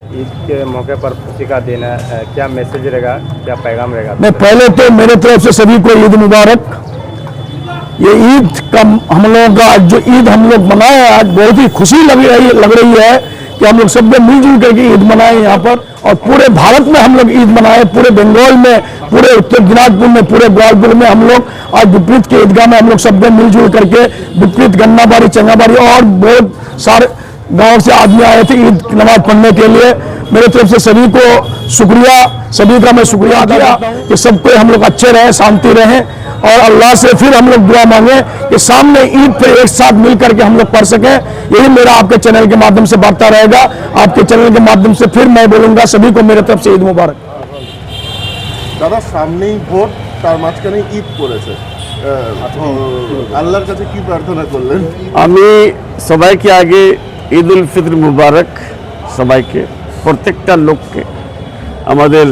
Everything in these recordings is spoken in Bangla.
ईद के मौके पर खुशी का दिन है, क्या मैसेज रहेगा, क्या पैगाम रहेगा? मैं पहले तो मेरे तरफ से सभी को ईद मुबारक। ये ईद का हम लोगों का जो ईद हम लोग मनाए आज बहुत ही खुशी लग रही है कि हम लोग सब मिलजुल करके ईद मनाए यहाँ पर, और पूरे भारत में हम लोग ईद मनाए, पूरे बंगाल में, पूरे उत्तर दिनाजपुर में, पूरे ग्वालियर में हम लोग आज विपरीत के ईदगाह में हम लोग सब मिलजुल करके विपरीत गन्नाबाड़ी चंगाबाड़ी और बहुत सारे गांव से आदमी आए थे ईद की नमाज पढ़ने के लिए। मेरे तरफ से सभी को शुक्रिया, सभी का मैं शुक्रिया अदा करता हूं कि सबको हम लोग अच्छे रहें, शांति रहें, और अल्लाह से फिर हम लोग दुआ मांगे कि सामने ईद पे एक साथ मिल करके हम लोग पढ़ सकें। यही मेरा आपके चैनल के माध्यम से वार्ता रहेगा। आपके चैनल के माध्यम से फिर मैं बोलूंगा सभी को मेरे तरफ से ईद मुबारक। दादा सामनेই ভোট, তার মাঝখানে ঈদ পড়েছে, আল্লাহর কাছে কি প্রার্থনা করলেন? আমি সবাইকে আগে ঈদ উল ফিতর মুবারক সবাইকে, প্রত্যেকটা লোককে, আমাদের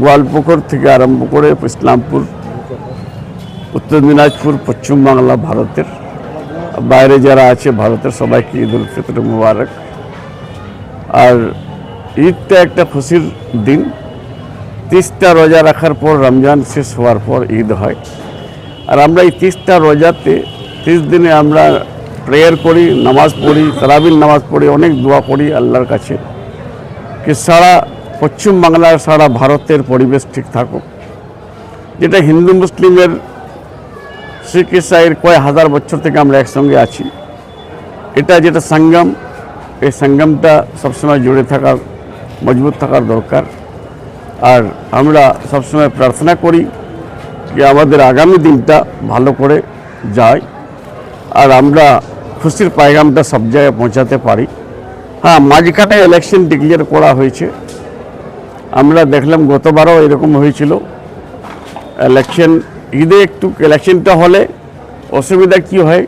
গোয়ালপুকুর থেকে আরম্ভ করে ইসলামপুর, উত্তর দিনাজপুর, পশ্চিম বাংলা, ভারতের বাইরে যারা আছে ভারতের সবাইকে ঈদ উল ফিতর মুবারক। আর ঈদটা একটা খুশির দিন। 30টা রোজা রাখার পর রমজান শেষ হওয়ার পর ঈদ হয়। আর আমরা এই 30টা রোজাতে 30 দিনে আমরা প্রেয়ার করি, নামাজ পড়ি, তারাবির নামাজ পড়ি, অনেক দোয়া করি আল্লাহর কাছে कि सारा पश्चिम बांगलार सारा भारतेर परिवेश ठीक थाकुक, जेटा हिंदू मुस्लिमेर शिख ईसाईर कय हजार बछर थेके आमरा एकसंगे आछि। एटा जेटा संगम, এই संगमटा सब समय जुड़े थाकार, मजबूत थाकार दरकार। और आमरा सब समय प्रार्थना करी कि आमादेर आगामी दिनटा भालो करे जाय और आमरा खुशिर पैगामटा सब जायगाय पौঁছাতে पारी। हाँ, माझखाने इलेक्शन डिक्लेयर करा হয়েছে। আমরা দেখলাম গতবারও এরকম হয়েছিল। ইলেকশন ঈদে একটু ইলেকশনটা হলে অসুবিধা কি হয়,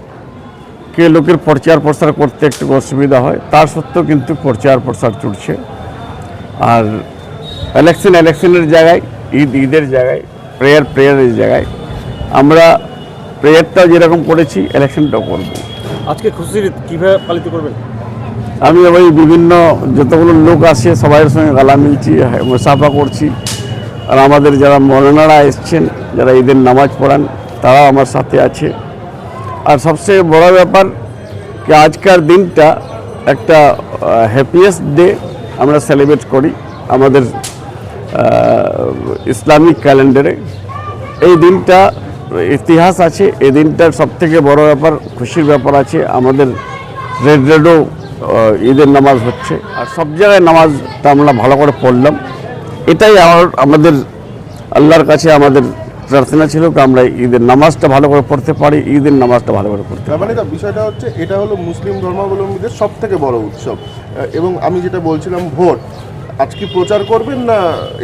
কে লোকের প্রচার প্রসার করতে একটু অসুবিধা হয়, তার সত্ত্বেও কিন্তু প্রচার প্রসার চলছে। আর ইলেকশনের জায়গায়, ঈদের জায়গায়, প্রেয়ারের জায়গায় আমরা প্রেয়ারটাও যেরকম করেছি ইলেকশনটাও করব। আজকে খুশির ঈদ কীভাবে পালিত করবেন? আমি ওই বিভিন্ন যতগুলো লোক আসে সবাইয়ের সঙ্গে গলা মিলছি, মুসাফা করছি। আর আমাদের যারা মৌলানারা এসছেন, যারা ঈদের নামাজ পড়ান, তারাও আমার সাথে আছে। আর সবচেয়ে বড় ব্যাপার কি আজকের দিনটা একটা হ্যাপিয়েস্ট ডে আমরা সেলিব্রেট করি আমাদের ইসলামিক ক্যালেন্ডারে। এই দিনটা ইতিহাস আছে। এই দিনটার সবথেকে বড় ব্যাপার, খুশির ব্যাপার আছে, আমাদের রেড রেডও ঈদের নামাজ হচ্ছে। আর সব জায়গায় নামাজটা আমরা ভালো করে পড়লাম। এটাই আমাদের আল্লাহর কাছে আমাদের প্রার্থনা ছিল যে আমরা ঈদের নামাজটা ভালো করে পড়তে পারি, ঈদের নামাজটা ভালো করে পড়তে পারি। মানে বিষয়টা হচ্ছে এটা হলো মুসলিম ধর্মাবলম্বীদের সবথেকে বড় উৎসব। এবং আমি যেটা বলছিলাম ভোট, আজ কি প্রচার করবেন না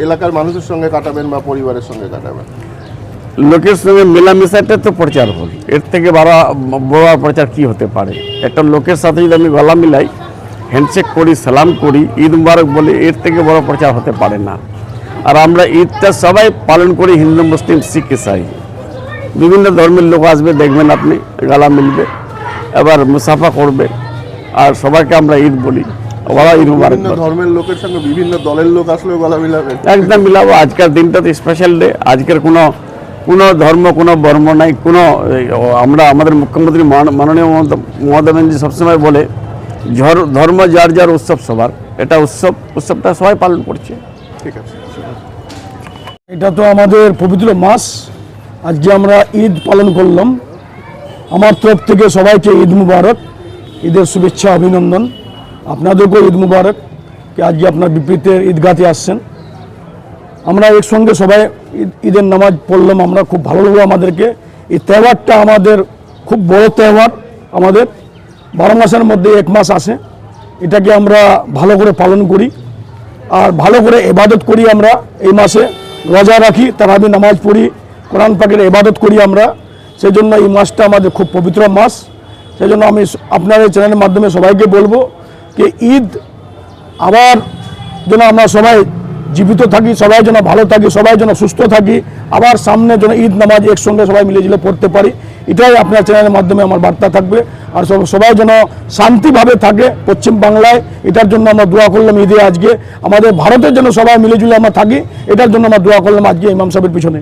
এলাকার মানুষের সঙ্গে কাটাবেন বা পরিবারের সঙ্গে কাটাবেন? লোকের সঙ্গে মেলামেশাটা তো প্রচার হল, এর থেকে বড় প্রচার কি হতে পারে? একটা লোকের সাথে যদি আমি গলা মিলাই, হ্যান্ডশেক করি, সালাম করি, ঈদ মুবারক বলি, এর থেকে বড় প্রচার হতে পারে না। আর আমরা ঈদটা সবাই পালন করি, হিন্দু, মুসলিম, শিখ, ইসাই, বিভিন্ন ধর্মের লোক আসবে, দেখবেন আপনি গলা মিলবে, এবার মুসাফা করবে, আর সবাইকে আমরা ঈদ বলি। ঈদ মুবারক। বিভিন্ন ধর্মের লোকের সঙ্গে বিভিন্ন দলের লোক আসলেও গলা মিলাবেন? একদম মিলাবো। আজকের দিনটা তো স্পেশাল ডে। আজকের কোনো ধর্ম, কোনো বর্ম নাই, কোনো আমরা আমাদের মুখ্যমন্ত্রী মাননীয় মমতা ব্যানার্জি সবসময় বলে ধর্ম যার যার, উৎসব সবার। এটা উৎসবটা সবাই পালন করছে। ঠিক আছে। এটা তো আমাদের পবিত্র মাস, আজকে আমরা ঈদ পালন করলাম। আমার তরফ থেকে সবাইকে ঈদ মুবারক, ঈদের শুভেচ্ছা, অভিনন্দন। আপনাদেরকেও ঈদ মুবারক কি আজকে আপনার বিপরীতের ঈদগাতে আসছেন। আমরা একসঙ্গে সবাই ঈদের নামাজ পড়লাম, আমরা খুব ভালো লাগলো আমাদেরকে। এই তেহবারটা আমাদের খুব বড় তেহবার, আমাদের 12 মাসের মধ্যে 1 মাস আসে। এটাকে আমরা ভালো করে পালন করি আর ভালো করে ইবাদত করি। আমরা এই মাসে রোজা রাখি, তারাবি নামাজ পড়ি, কোরআন পাকের ইবাদত করি আমরা। সেই জন্য এই মাসটা আমাদের খুব পবিত্র মাস। সেই জন্য আমি আপনার এই চ্যানেলের মাধ্যমে সবাইকে বলবো যে ঈদ আবার যেন আমরা সবাই জীবিত থাকি, সবাই যেন ভালো থাকি, সবাই যেন সুস্থ থাকি, আবার সামনে যেন ঈদ নামাজ একসঙ্গে সবাই মিলে পড়তে পারি। এটাই আপনার চ্যানেলের মাধ্যমে আমার বার্তা থাকবে। আর সবাই যেন শান্তিভাবে থাকে পশ্চিম বাংলায়, এটার জন্য আমরা দোয়া করলাম ঈদে আজকে। আমাদের ভারতের জন্য সবাই মিলেজুলে আমরা থাকি, এটার জন্য আমরা দোয়া করলাম আজকে ইমাম সাহেবের পিছনে।